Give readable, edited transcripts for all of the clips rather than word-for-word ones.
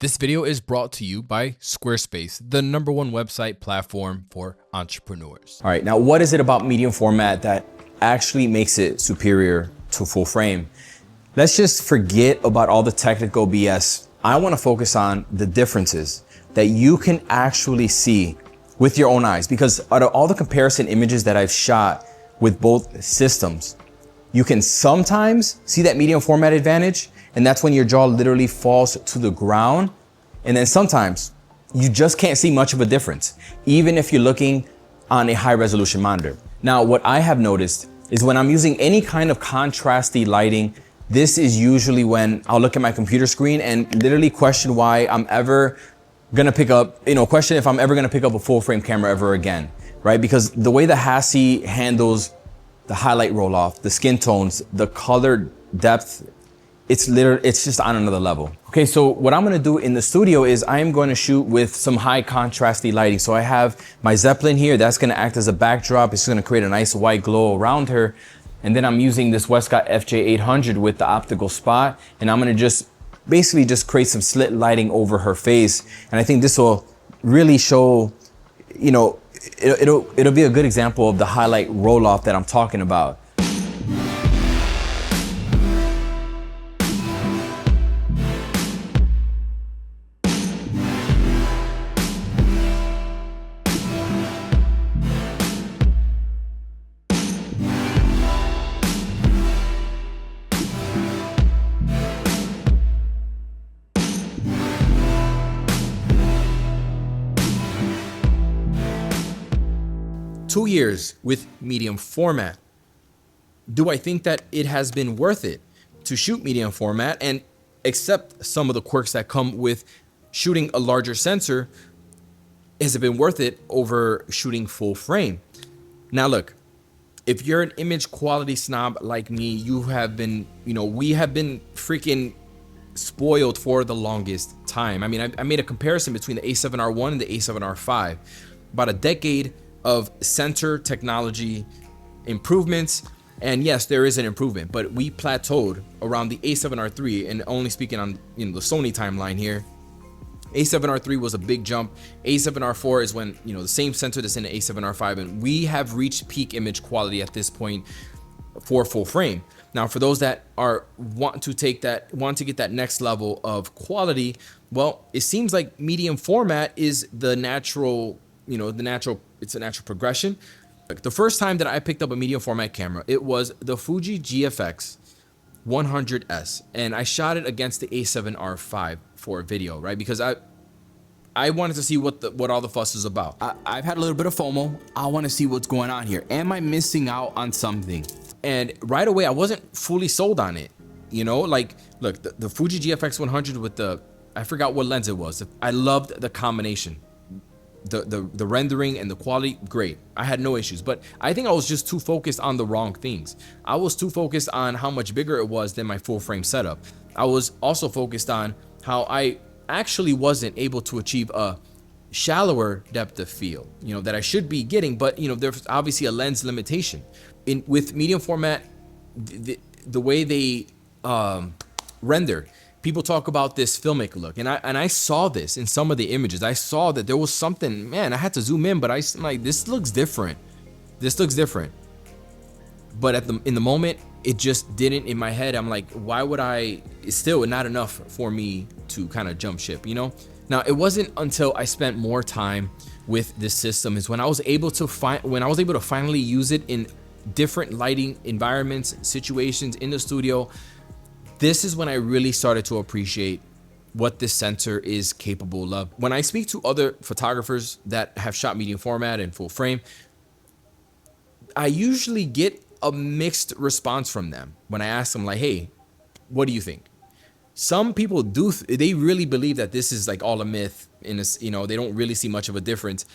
This video is brought to you by Squarespace, the #1 website platform for entrepreneurs. All right, now what is it about medium format that actually makes it superior to full frame? Let's just forget about all the technical BS. I wanna focus on the differences that you can actually see with your own eyes, because out of all the comparison images that I've shot with both systems, you can sometimes see that medium format advantage, and that's when your jaw literally falls to the ground. And then sometimes you just can't see much of a difference, even if you're looking on a high resolution monitor. Now, what I have noticed is when I'm using any kind of contrasty lighting, this is usually when I'll look at my computer screen and literally question why I'm ever gonna pick up, question if I'm ever gonna pick up a full frame camera ever again, right? Because the way the Hassi handles the highlight roll off, the skin tones, the color depth, it's just on another level. Okay, so what I'm gonna do in the studio is I am going to shoot with some high contrasty lighting. So I have my Zeppelin here, that's gonna act as a backdrop. It's gonna create a nice white glow around her. And then I'm using this Westcott FJ800 with the optical spot. And I'm gonna just basically just create some slit lighting over her face. And I think this will really show, it'll be a good example of the highlight roll off that I'm talking about. Two years with medium format. Do I think that it has been worth it to shoot medium format and accept some of the quirks that come with shooting a larger sensor? Has it been worth it over shooting full frame? Now look, if you're an image quality snob like me, you have been, we have been freaking spoiled for the longest time. I mean, I made a comparison between the A7R1 and the A7R5. About a decade of sensor technology improvements, and yes, there is an improvement, but we plateaued around the A7R3. And only speaking on the Sony timeline here, A7R3 was a big jump. A7R4 is when the same sensor that's in the A7R5, and we have reached peak image quality at this point for full frame. Now, for those that want to get that next level of quality, well, it seems like medium format is the natural. It's a natural progression. The first time that I picked up a medium format camera, it was the Fuji GFX 100S, and I shot it against the A7R5 for a video, right? Because I wanted to see what all the fuss is about. I've had a little bit of FOMO. I want to see what's going on here. Am I missing out on something? And right away, I wasn't fully sold on it. Look, the Fuji GFX 100 with I forgot what lens it was. I loved the combination. The rendering and the quality, great. I had no issues, but I think I was just too focused on the wrong things. I was too focused on how much bigger it was than my full frame setup. I was also focused on how I actually wasn't able to achieve a shallower depth of field, that I should be getting, but there's obviously a lens limitation. With medium format, the way they render, people talk about this filmic look, and I saw this in some of the images. I saw that there was something, man, I had to zoom in, but I'm like, this looks different. This looks different. But in the moment, it just didn't in my head. I'm like, why would it's still not enough for me to kind of jump ship, Now, it wasn't until I spent more time with this system is when I was able to finally use it in different lighting environments, situations in the studio. This is when I really started to appreciate what this sensor is capable of. When I speak to other photographers that have shot medium format and full frame, I usually get a mixed response from them when I ask them, like, hey, what do you think? Some people they really believe that this is like all a myth, they don't really see much of a difference.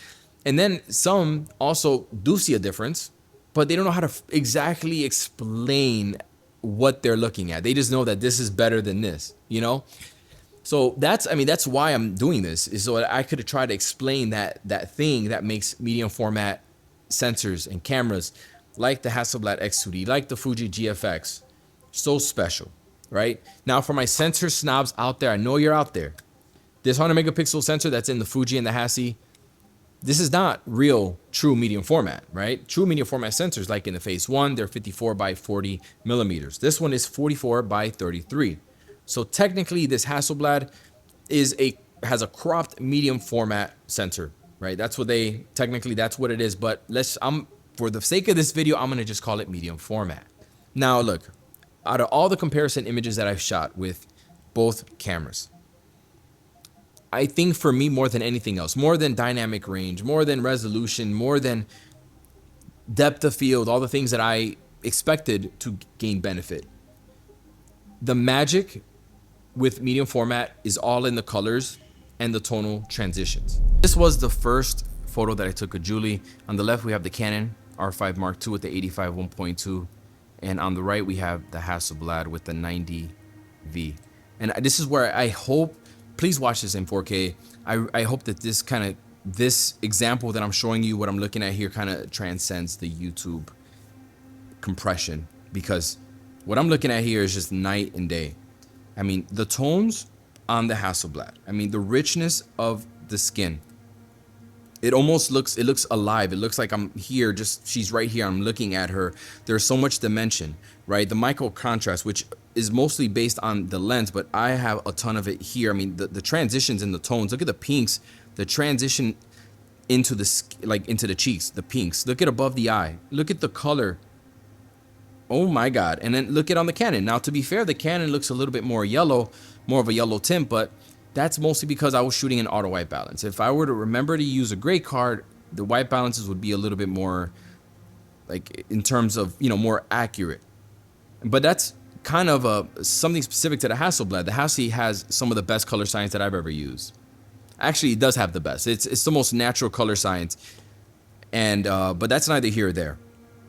And then some also do see a difference, but they don't know how to exactly explain what they're looking at. They just know that this is better than this, So that's why I'm doing this, is so I could try to explain that thing that makes medium format sensors and cameras like the Hasselblad X2D, like the Fuji GFX, so special, right? Now, for my sensor snobs out there, I know you're out there. This 100 megapixel sensor that's in the Fuji and the Hassi, this is not real true medium format, right? True medium format sensors, like in the Phase 1, they're 54 by 40 millimeters. This one is 44 by 33. So technically this Hasselblad has a cropped medium format sensor, right? That's what that's what it is. But for the sake of this video, I'm gonna just call it medium format. Now look, out of all the comparison images that I've shot with both cameras, I think for me, more than anything else, more than dynamic range, more than resolution, more than depth of field, all the things that I expected to gain benefit, the magic with medium format is all in the colors and the tonal transitions. This was the first photo that I took of Julie. On the left, we have the Canon R5 Mark II with the 85 1.2. And on the right, we have the Hasselblad with the 90V. And this is where I hope, please watch this in 4K. I hope that this example that I'm showing you, what I'm looking at here, kind of transcends the YouTube compression, because what I'm looking at here is just night and day. I mean, the tones on the Hasselblad, I mean, the richness of the skin, it looks alive. It looks like I'm here, she's right here. I'm looking at her. There's so much dimension, right? The micro contrast, which is mostly based on the lens, but I have a ton of it here. I mean, the transitions in the tones, look at the pinks, the transition into the cheeks, the pinks. Look at above the eye. Look at the color. Oh my God. And then look at on the Canon. Now, to be fair, the Canon looks a little bit more yellow, more of a yellow tint, but that's mostly because I was shooting in auto white balance. If I were to remember to use a gray card, the white balances would be a little bit more, like, in terms of, more accurate. But that's kind of something specific to the Hasselblad. The Hassi has some of the best color science that I've ever used. Actually, it does have the best. It's the most natural color science. And but that's neither here or there.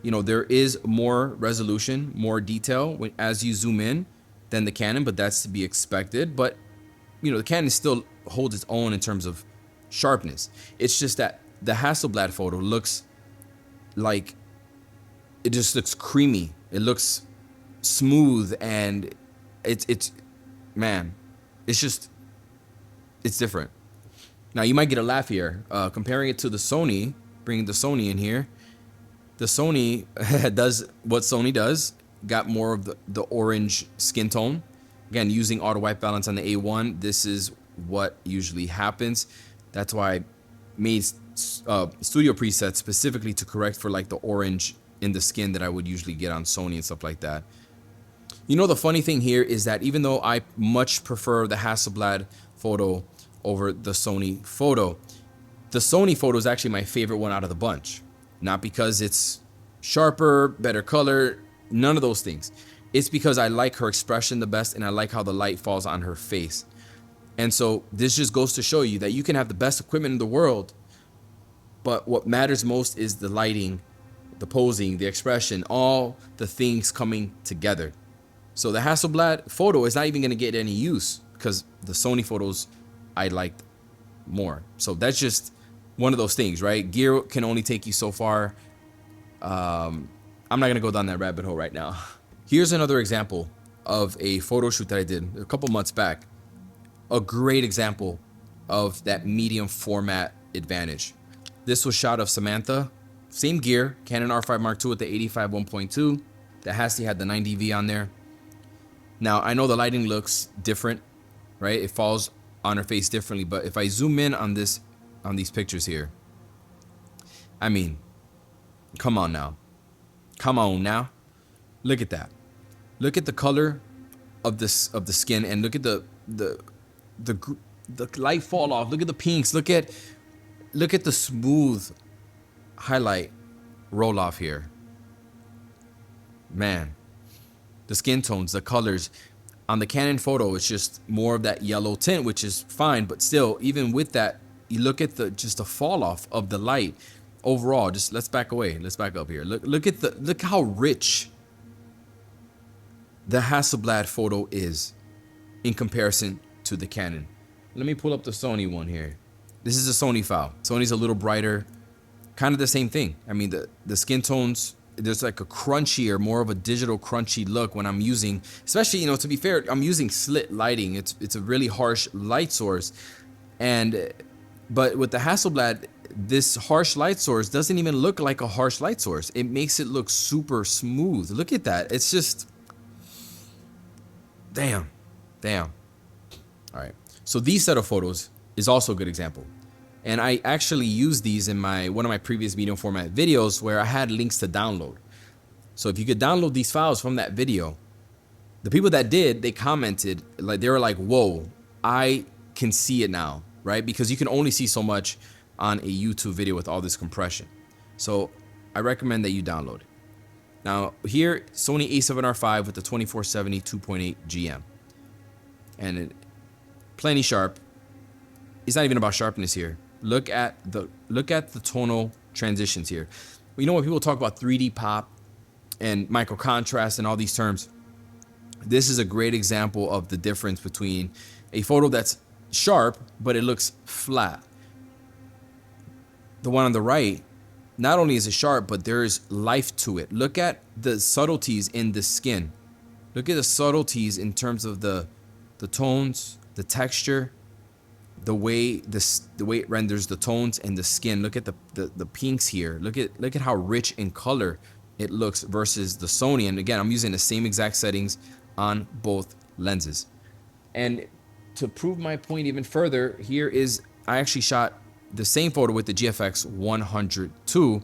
There is more resolution, more detail as you zoom in than the Canon, but that's to be expected. But the Canon still holds its own in terms of sharpness. It's just that the Hasselblad photo looks like, it just looks creamy. It looks smooth, and it's different. Now you might get a laugh here, comparing it to the Sony, bringing the Sony in here. The Sony does what Sony does, got more of the orange skin tone. Again, using auto white balance on the A1, this is what usually happens. That's why I made studio presets specifically to correct for like the orange in the skin that I would usually get on Sony and stuff like that. The funny thing here is that even though I much prefer the Hasselblad photo over the Sony photo is actually my favorite one out of the bunch. Not because it's sharper, better color, none of those things. It's because I like her expression the best, and I like how the light falls on her face. And so this just goes to show you that you can have the best equipment in the world, but what matters most is the lighting, the posing, the expression, all the things coming together. So the Hasselblad photo is not even going to get any use because the Sony photos I liked more. So that's just one of those things, right? Gear can only take you so far. I'm not going to go down that rabbit hole right now. Here's another example of a photo shoot that I did a couple months back. A great example of that medium format advantage. This was shot of Samantha, same gear, Canon R5 Mark II with the 85 1.2. The Hassi had the 90V on there. Now, I know the lighting looks different, right? It falls on her face differently, but if I zoom in on these pictures here, I mean, come on now. Come on now. Look at that. Look at the color of the skin, and look at the light fall off. Look at the pinks. Look at the smooth highlight roll off here. Man, the skin tones, the colors. On the Canon photo, it's just more of that yellow tint, which is fine, but still, even with that, you look at the fall off of the light overall. Just let's back away. Let's back up here. Look how rich the Hasselblad photo is in comparison to the Canon. Let me pull up the Sony one here. This is a Sony file. Sony's a little brighter, kind of the same thing. I mean, the skin tones, there's like a crunchier, more of a digital crunchy look when I'm using, especially, to be fair, I'm using slit lighting. It's a really harsh light source. And but with the Hasselblad, this harsh light source doesn't even look like a harsh light source. It makes it look super smooth. Look at that. It's just damn. All right. So these set of photos is also a good example. And I actually used these in one of my previous medium format videos where I had links to download. So if you could download these files from that video, the people that did, they commented, like they were like, whoa, I can see it now, right? Because you can only see so much on a YouTube video with all this compression. So I recommend that you download it. Now here, Sony a7R5 with the 2470 2.8 GM. And plenty sharp. It's not even about sharpness here. Look at the tonal transitions here. You know, when people talk about 3D pop and micro contrast and all these terms, this is a great example of the difference between a photo that's sharp but it looks flat. The one on the right, not only is it sharp, but there's life to it. Look at the subtleties in the skin. Look at the subtleties in terms of the tones, the texture, the way it renders the tones and the skin. Look at the pinks here. Look at how rich in color it looks versus the Sony. And again, I'm using the same exact settings on both lenses. And to prove my point even further, here is I actually shot the same photo with the GFX 102,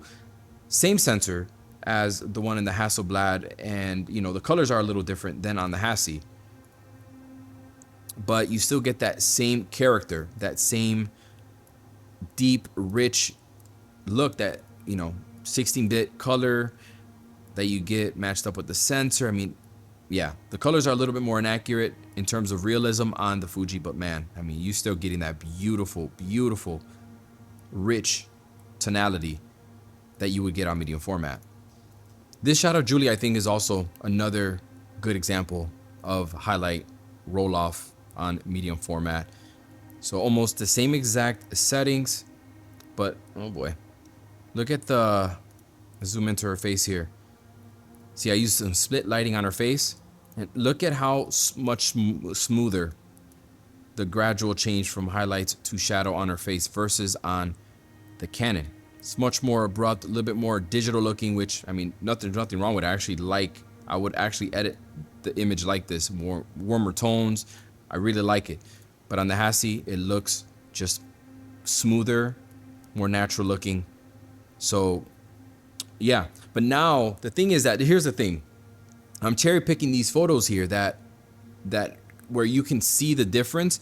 same sensor as the one in the Hasselblad, and you know the colors are a little different than on the Hassi, but you still get that same character, that same deep, rich look, that 16-bit color that you get matched up with the sensor. I mean, yeah, the colors are a little bit more inaccurate in terms of realism on the Fuji, but man, I mean, you still getting that beautiful, beautiful, rich tonality that you would get on medium format. This shot of Julie, I think, is also another good example of highlight roll off on medium format. So almost the same exact settings, but oh boy, look at zoom into her face here. See, I used some split lighting on her face, and look at how much smoother the gradual change from highlights to shadow on her face versus on the Canon. It's much more abrupt, a little bit more digital looking, which, I mean, nothing wrong with it. I would actually edit the image like this, more warmer tones. I really like it. But on the Hassi, it looks just smoother, more natural looking. So yeah, but now the thing is that here's the thing. I'm cherry picking these photos here that where you can see the difference,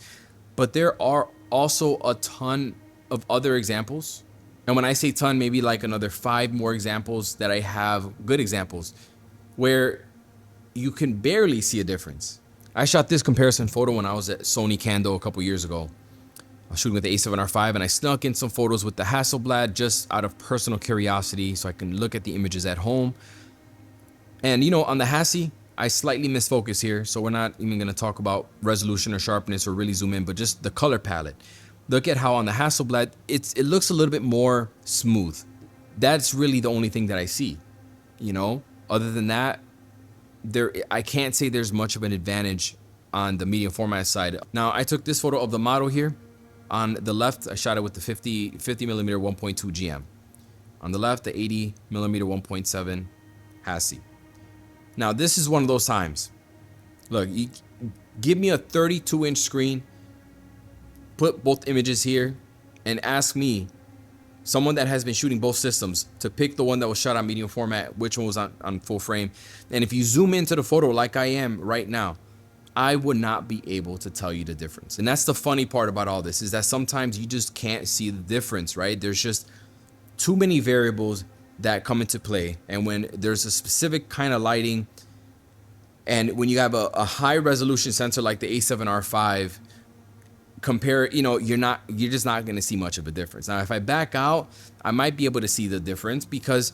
but there are also a ton of other examples. And when I say ton, maybe like another 5 more examples that I have, good examples, where you can barely see a difference. I shot this comparison photo when I was at Sony Cando a couple years ago. I was shooting with the a7R5, and I snuck in some photos with the Hasselblad just out of personal curiosity so I can look at the images at home. And on the Hassi, I slightly misfocus here, so we're not even going to talk about resolution or sharpness or really zoom in, but just the color palette. Look at how on the Hasselblad, it looks a little bit more smooth. That's really the only thing that I see. Other than that, I can't say there's much of an advantage on the medium format side. Now, I took this photo of the model here. On the left, I shot it with the 50mm 1.2 GM. On the left, the 80mm 1.7 Hassi. Now, this is one of those times. Look, you give me a 32-inch screen, put both images here, and ask me, someone that has been shooting both systems, to pick the one that was shot on medium format, which one was on full frame. And if you zoom into the photo like I am right now, I would not be able to tell you the difference. And that's the funny part about all this, is that sometimes you just can't see the difference, right? There's just too many variables that come into play. And when there's a specific kind of lighting, and when you have a high resolution sensor like the a7R5, you're just not going to see much of a difference. Now, if I back out, I might be able to see the difference because,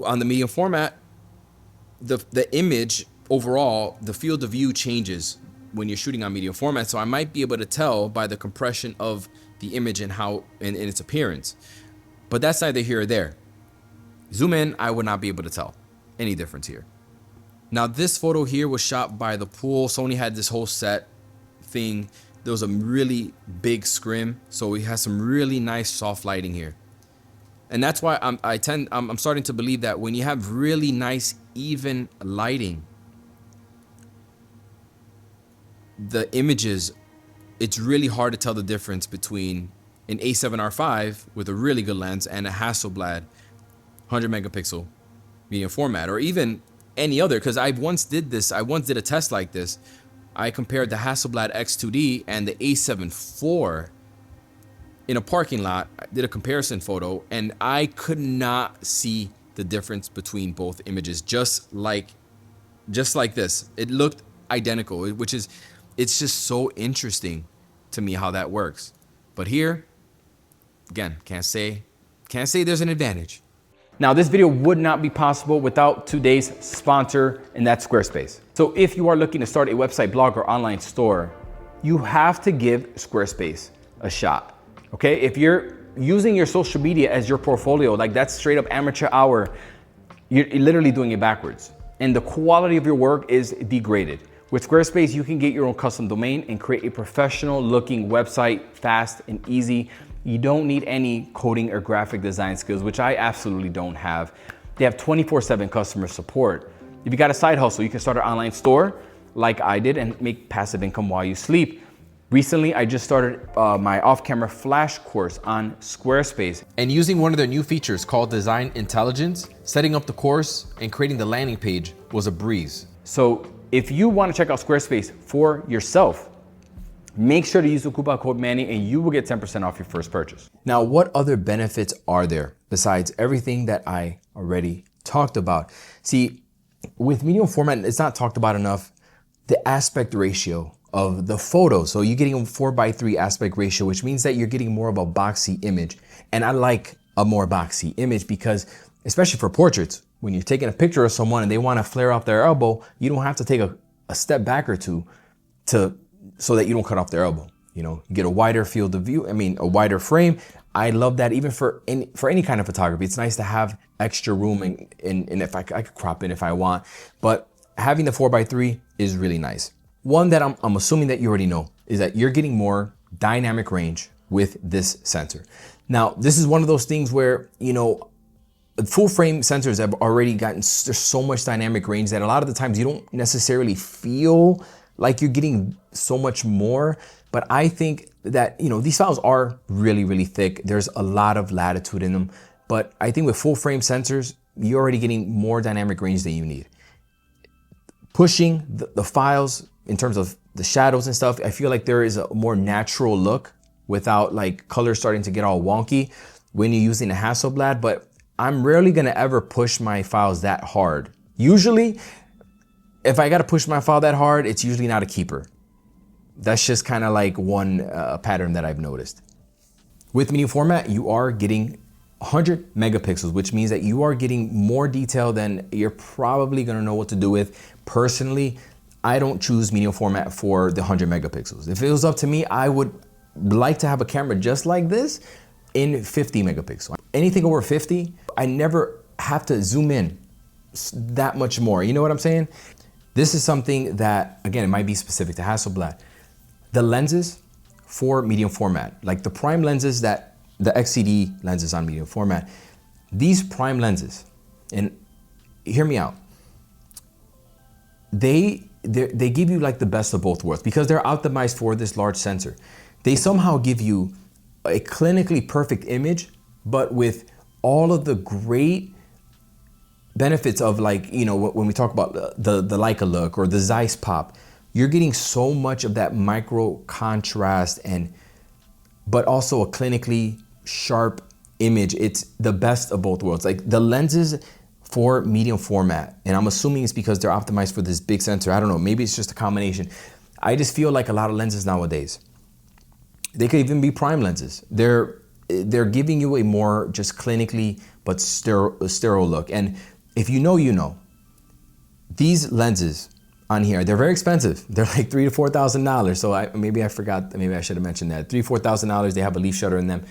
on the medium format, the image overall, the field of view changes when you're shooting on medium format. So I might be able to tell by the compression of the image and how in its appearance. But that's neither here or there. Zoom in, I would not be able to tell any difference here. Now, this photo here was shot by the pool. Sony had this whole set thing there was a really big scrim, so we had some really nice soft lighting here. And that's why I'm starting to believe that when you have really nice even lighting, the images, it's really hard to tell the difference between an A7R5 with a really good lens and a Hasselblad 100 megapixel medium format, or even any other. Because I once did a test like this. I compared the Hasselblad X2D and the A7 IV in a parking lot. I did a comparison photo, and I could not see the difference between both images. Just like this, it looked identical, it's just so interesting to me how that works. But here, again, can't say there's an advantage. Now, this video would not be possible without today's sponsor, and that's Squarespace. So if you are looking to start a website, blog, or online store, you have to give Squarespace a shot, okay? If you're using your social media as your portfolio, like that's straight up amateur hour, you're literally doing it backwards. And the quality of your work is degraded. With Squarespace, you can get your own custom domain and create a professional looking website fast and easy. You don't need any coding or graphic design skills, which I absolutely don't have. They have 24/7 customer support. If you got a side hustle, you can start an online store like I did and make passive income while you sleep. Recently, I just started my off-camera flash course on Squarespace. And using one of their new features called Design Intelligence, setting up the course and creating the landing page was a breeze. So if you want to check out Squarespace for yourself, make sure to use the coupon code Manny and you will get 10% off your first purchase. Now, what other benefits are there besides everything that I already talked about? See, with medium format, it's not talked about enough, the aspect ratio of the photo. So you're getting a 4:3 aspect ratio, which means that you're getting more of a boxy image. And I like a more boxy image because, especially for portraits, when you're taking a picture of someone and they want to flare off their elbow, you don't have to take a step back or two so that you don't cut off their elbow. You know, you get a wider field of view, a wider frame. I love that even for any kind of photography. It's nice to have extra room and if I could crop it if I want, but having the 4:3 is really nice. One that I'm assuming that you already know is that you're getting more dynamic range with this sensor. Now, this is one of those things where, full frame sensors have already there's so much dynamic range that a lot of the times you don't necessarily feel like you're getting so much more. But I think that, these files are really, really thick. There's a lot of latitude in them. But I think with full frame sensors, you're already getting more dynamic range than you need. Pushing the files in terms of the shadows and stuff, I feel like there is a more natural look without like colors starting to get all wonky when you're using a Hasselblad, but I'm rarely gonna ever push my files that hard. Usually, if I gotta push my file that hard, it's usually not a keeper. That's just kind of like one pattern that I've noticed. With medium format, you are getting 100 megapixels, which means that you are getting more detail than you're probably gonna know what to do with. Personally, I don't choose medium format for the 100 megapixels. If it was up to me, I would like to have a camera just like this in 50 megapixel. Anything over 50, I never have to zoom in that much more. You know what I'm saying? This is something that, again, it might be specific to Hasselblad. The lenses for medium format, like the prime lenses that the XCD lenses on medium format, these prime lenses, and hear me out, they give you like the best of both worlds because they're optimized for this large sensor. They somehow give you a clinically perfect image, but with all of the great benefits of when we talk about the Leica look or the Zeiss pop, you're getting so much of that micro contrast but also a clinically sharp image. It's the best of both worlds. Like the lenses for medium format, and I'm assuming it's because they're optimized for this big sensor. I don't know, maybe it's just a combination. I just feel like a lot of lenses nowadays, they could even be prime lenses. They're giving you a more just clinically but sterile look. And if you know, you know. These lenses on here, they're very expensive. They're like $3,000 to $4,000. So maybe I forgot, maybe I should have mentioned that. $3,000 to $4,000, they have a leaf shutter in them.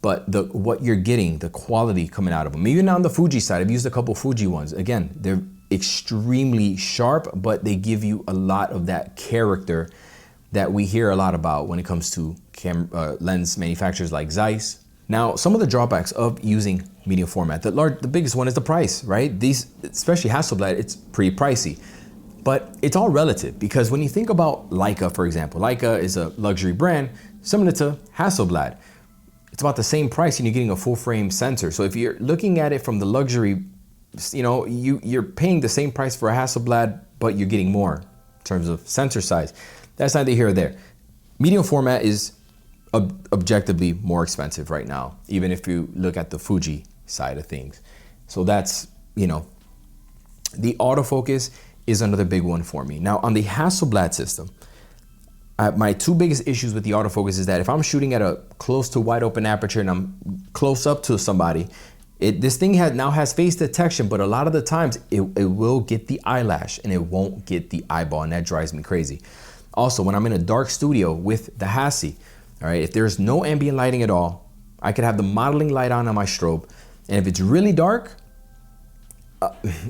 But what you're getting, the quality coming out of them. Even on the Fuji side, I've used a couple Fuji ones. Again, they're extremely sharp, but they give you a lot of that character that we hear a lot about when it comes to lens manufacturers like Zeiss. Now, some of the drawbacks of using medium format, the biggest one is the price, right? These, especially Hasselblad, it's pretty pricey. But it's all relative, because when you think about Leica, for example, Leica is a luxury brand similar to Hasselblad. It's about the same price and you're getting a full frame sensor. So if you're looking at it from the luxury, you're paying the same price for a Hasselblad, but you're getting more in terms of sensor size. That's neither here or there. Medium format is objectively more expensive right now, even if you look at the Fuji side of things. So that's, the autofocus is another big one for me. Now on the Hasselblad system, my two biggest issues with the autofocus is that if I'm shooting at a close to wide open aperture and I'm close up to somebody, this thing now has face detection, but a lot of the times it will get the eyelash and it won't get the eyeball, and that drives me crazy. Also, when I'm in a dark studio with the Hassi, all right, if there's no ambient lighting at all, I could have the modeling light on my strobe, and if it's really dark,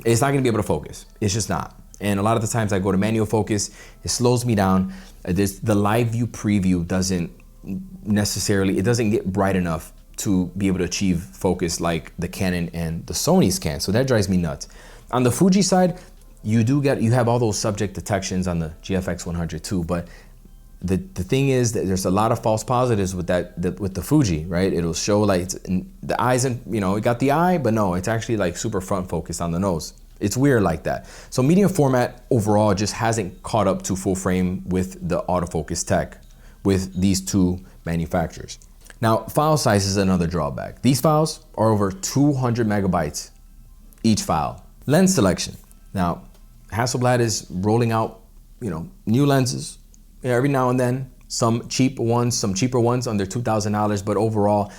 it's not gonna be able to focus. It's just not. And a lot of the times I go to manual focus, it slows me down. The live view preview doesn't get bright enough to be able to achieve focus like the Canon and the Sony's can. So that drives me nuts. On the Fuji side, you have all those subject detections on the GFX 100 too, but the thing is that there's a lot of false positives with with the Fuji, right? It'll show like the eyes, and it got the eye, but no, it's actually like super front focused on the nose. It's weird like that. So medium format overall just hasn't caught up to full frame with the autofocus tech with these two manufacturers. Now, file size is another drawback. These files are over 200 megabytes each file. Lens selection. Now, Hasselblad is rolling out, new lenses every now and then. Some cheaper ones under $2,000, but overall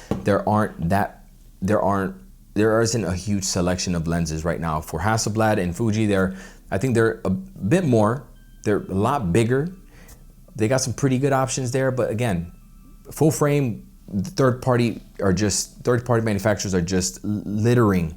there isn't a huge selection of lenses right now. For Hasselblad and Fuji, I think they're a bit more. They're a lot bigger. They got some pretty good options there, but again, full frame, third-party manufacturers are just littering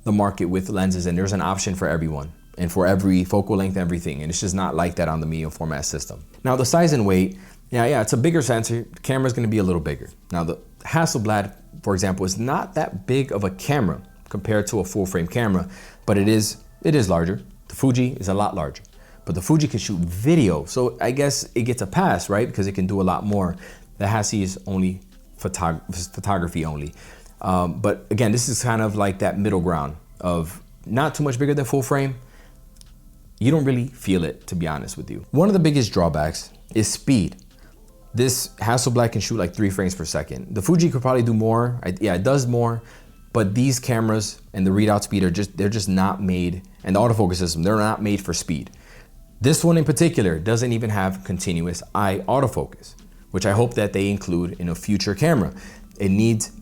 the market with lenses, and there's an option for everyone and for every focal length, everything, and it's just not like that on the medium format system. Now the size and weight, yeah, it's a bigger sensor. The camera's gonna be a little bigger. Now the Hasselblad, for example, is not that big of a camera compared to a full frame camera, but it is larger. The Fuji is a lot larger, but the Fuji can shoot video, so I guess it gets a pass, right? Because it can do a lot more. The Hassi is only photography only. But again, this is kind of like that middle ground of not too much bigger than full frame. You don't really feel it, to be honest with you. One of the biggest drawbacks is speed. This Hasselblad can shoot like 3 frames per second. The Fuji could probably do more. It does more, but these cameras and the readout speed they're just not made, and the autofocus system, they're not made for speed. This one in particular doesn't even have continuous eye autofocus, which I hope that they include in a future camera. It needs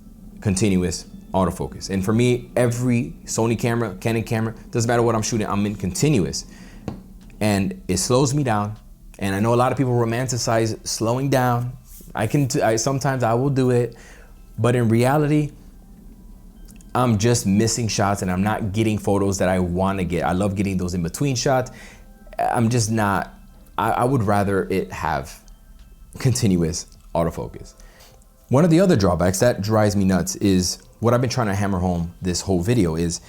continuous autofocus. And for me, every Sony camera, Canon camera, doesn't matter what I'm shooting, I'm in continuous. And it slows me down. And I know a lot of people romanticize slowing down. Sometimes I will do it, but in reality, I'm just missing shots and I'm not getting photos that I want to get. I love getting those in between shots. I'm just not, I would rather it have continuous autofocus. One of the other drawbacks that drives me nuts is what I've been trying to hammer home this whole video is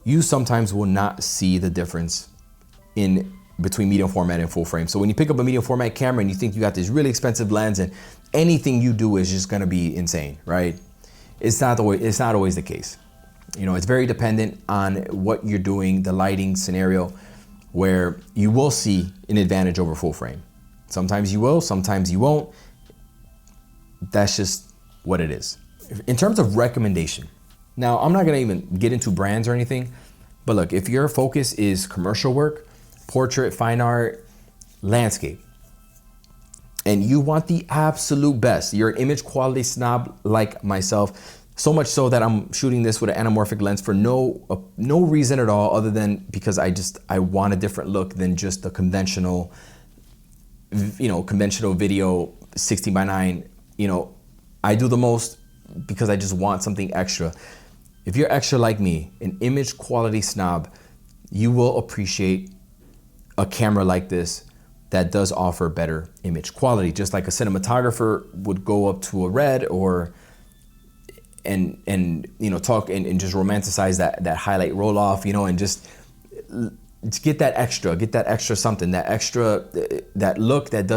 you sometimes will not see the difference in between medium format and full frame. So when you pick up a medium format camera and you think you got this really expensive lens and anything you do is just gonna be insane, right? It's not always the case. It's very dependent on what you're doing, the lighting scenario, where you will see an advantage over full frame. Sometimes you will, sometimes you won't. That's just what it is. In terms of recommendation, now I'm not gonna even get into brands or anything, but look, if your focus is commercial work, portrait, fine art, landscape, and you want the absolute best, you're an image quality snob like myself, so much so that I'm shooting this with an anamorphic lens for no reason at all other than because I want a different look than just the conventional video 16:9. I do the most because I just want something extra. If you're extra like me, an image quality snob, you will appreciate a camera like this that does offer better image quality, just like a cinematographer would go up to a red or and you know, talk and just romanticize that highlight roll off, you know, and just get that extra something, that look that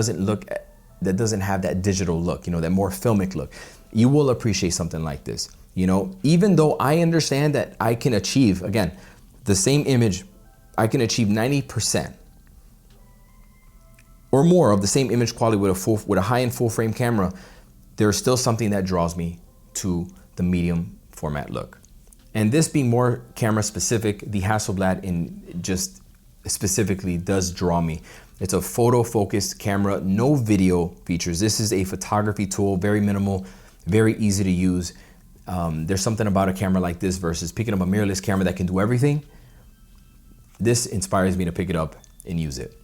doesn't have that digital look, you know, that more filmic look. You will appreciate something like this, you know, even though I understand that I can achieve, again, the same image, I can achieve 90% or more of the same image quality with a high-end full frame camera. There's still something that draws me to the medium format look. And this being more camera specific, the Hasselblad in just specifically does draw me. It's a photo focused camera, no video features. This is a photography tool, very minimal, very easy to use. There's something about a camera like this versus picking up a mirrorless camera that can do everything. This inspires me to pick it up and use it.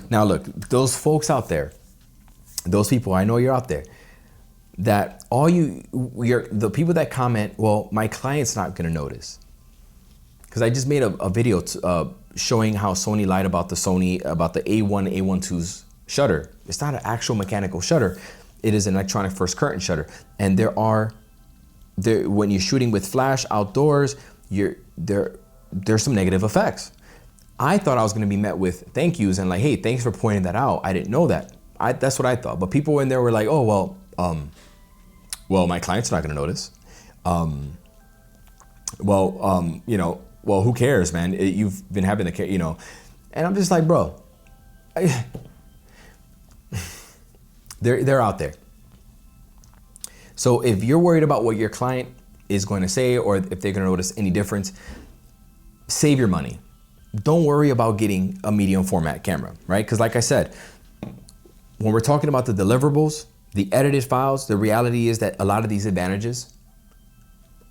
Now look, those folks out there, those people, I know you're out there, that the people that comment, well, my client's not gonna notice. Because I just made a video showing how Sony lied about the A1, A1II's shutter. It's not an actual mechanical shutter. It is an electronic first curtain shutter. And when you're shooting with flash outdoors, there's some negative effects. I thought I was gonna be met with thank yous and like, hey, thanks for pointing that out. I didn't know that. That's what I thought. But people in there were like, oh, well, my client's not gonna notice. You know, well, who cares, man? You've been having the, you know, and I'm just like, bro, they're out there. So if you're worried about what your client is going to say or if they're gonna notice any difference, save your money. Don't worry about getting a medium format camera, right? Because like I said, when we're talking about the deliverables, the edited files, the reality is that a lot of these advantages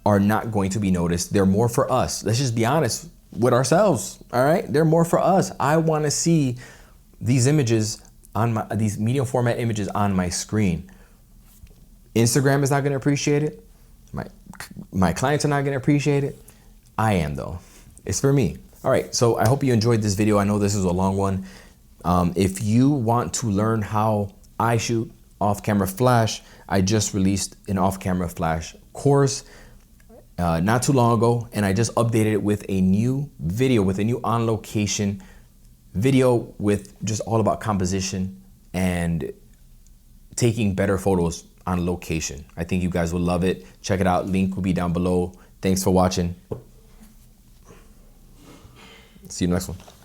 are not going to be noticed. They're more for us. Let's just be honest with ourselves, all right? They're more for us. I wanna see these images these medium format images on my screen. Instagram is not gonna appreciate it. My clients are not gonna appreciate it. I am though. It's for me. All right, so I hope you enjoyed this video. I know this is a long one. If you want to learn how I shoot off-camera flash, I just released an off-camera flash course not too long ago, and I just updated it with a new video, with a new on-location video with just all about composition and taking better photos on location. I think you guys will love it. Check it out. Link will be down below. Thanks for watching. See you next one.